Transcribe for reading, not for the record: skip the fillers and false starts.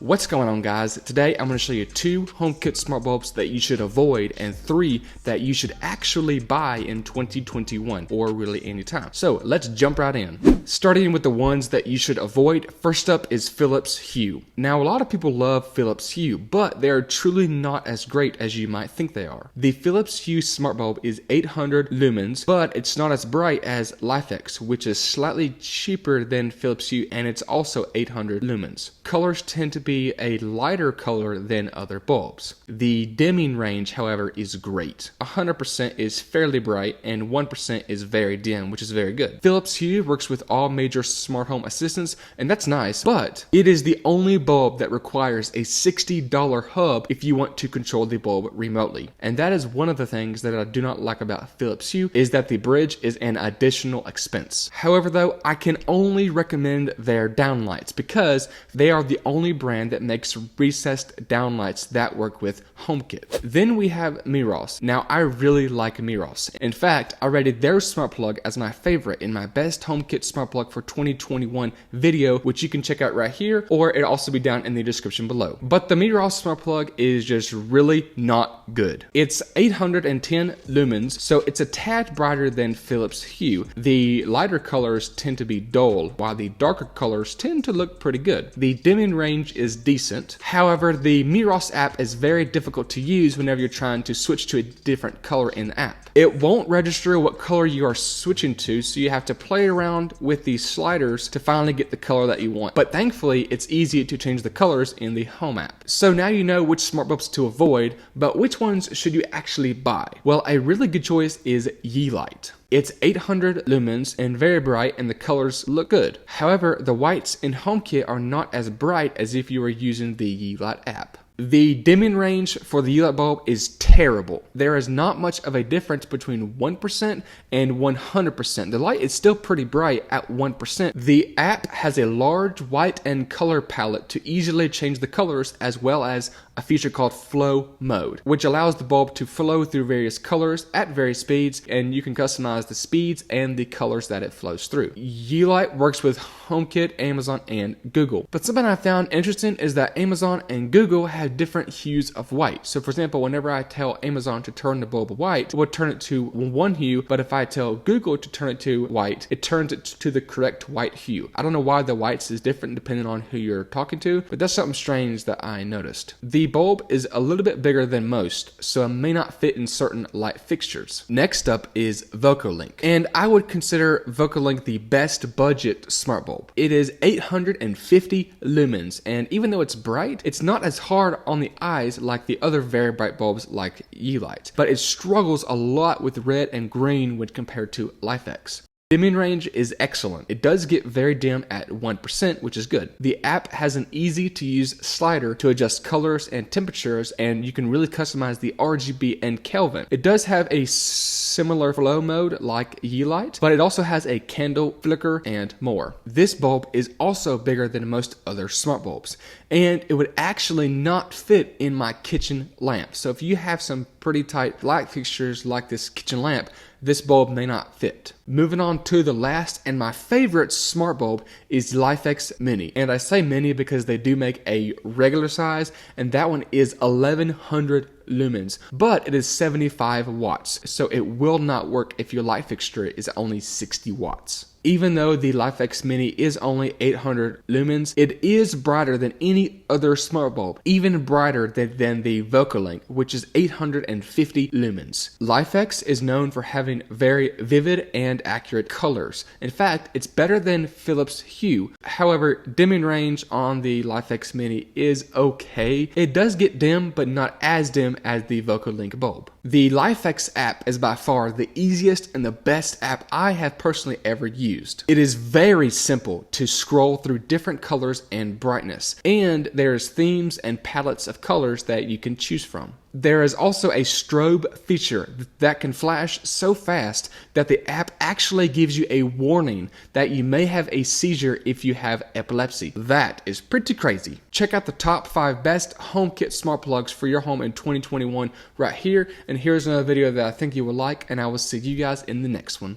What's going on, guys? Today I'm going to show you 2 HomeKit smart bulbs that you should avoid and 3 that you should actually buy in 2021 or really anytime. So let's jump right in. Starting with the ones that you should avoid, first up is Philips Hue. Now a lot of people love Philips Hue, but they are truly not as great as you might think they are. The Philips Hue smart bulb is 800 lumens, but it's not as bright as LIFX, which is slightly cheaper than Philips Hue, and it's also 800 lumens. Colors tend to be a lighter color than other bulbs. The dimming range, however, is great. 100% is fairly bright and 1% is very dim, which is very good. Philips Hue works with all major smart home assistants, and that's nice, but it is the only bulb that requires a $60 hub if you want to control the bulb remotely. And that is one of the things that I do not like about Philips Hue, is that the bridge is an additional expense. However though, I can only recommend their downlights because they are the only brand that makes recessed downlights that work with HomeKit. Then we have Meross. Now I really like Meross. In fact, I rated their smart plug as my favorite in my best HomeKit smart plug for 2021 video, which you can check out right here, or it'll also be down in the description below. But the Meross smart plug is just really not good. It's 810 lumens, so it's a tad brighter than Philips Hue. The lighter colors tend to be dull, while the darker colors tend to look pretty good. The dimming range is decent. However, the Meross app is very difficult to use whenever you're trying to switch to a different color in the app. It won't register what color you are switching to, so you have to play around with these sliders to finally get the color that you want. But thankfully, it's easy to change the colors in the Home app. So now you know which smart bulbs to avoid, but which ones should you actually buy? Well, a really good choice is Yeelight. It's 800 lumens and very bright, and the colors look good. However, the whites in HomeKit are not as bright as if you were using the Yeelight app. The dimming range for the Yeelight bulb is terrible. There is not much of a difference between 1% and 100%. The light is still pretty bright at 1%. The app has a large white and color palette to easily change the colors, as well as a feature called flow mode, which allows the bulb to flow through various colors at various speeds, and you can customize the speeds and the colors that it flows through. Yeelight works with HomeKit, Amazon, and Google. But something I found interesting is that Amazon and Google have different hues of white. So for example, whenever I tell Amazon to turn the bulb white, it will turn it to one hue, but if I tell Google to turn it to white, it turns it to the correct white hue. I don't know why the whites is different depending on who you're talking to, but that's something strange that I noticed. The bulb is a little bit bigger than most, so it may not fit in certain light fixtures. Next up is VOCOlinc, and I would consider VOCOlinc the best budget smart bulb. It is 850 lumens, and even though it's bright, it's not as hard on the eyes like the other very bright bulbs like Yeelight, but it struggles a lot with red and green when compared to LIFX. Dimming range is excellent. It does get very dim at 1%, which is good. The app has an easy to use slider to adjust colors and temperatures, and you can really customize the RGB and Kelvin. It does have a similar flow mode like Yeelight, but it also has a candle, flicker, and more. This bulb is also bigger than most other smart bulbs, and it would actually not fit in my kitchen lamp. So if you have some pretty tight light fixtures like this kitchen lamp, this bulb may not fit. Moving on to the last and my favorite smart bulb is LIFX Mini. And I say mini because they do make a regular size, and that one is 1100 lumens, but it is 75 watts, so it will not work if your light fixture is only 60 watts. Even though the LIFX Mini is only 800 lumens, it is brighter than any other smart bulb, even brighter than the VOCOlinc, which is 850 lumens. LIFX is known for having very vivid and accurate colors. In fact, it's better than Philips Hue. However, dimming range on the LIFX Mini is okay. It does get dim, but not as dim as the VOCOlinc bulb. The LIFX app is by far the easiest and the best app I have personally ever used. It is very simple to scroll through different colors and brightness, and there's themes and palettes of colors that you can choose from. There is also a strobe feature that can flash so fast that the app actually gives you a warning that you may have a seizure if you have epilepsy. That is pretty crazy. Check out the top 5 best HomeKit smart plugs for your home in 2021 right here, and here's another video that I think you will like, and I will see you guys in the next one.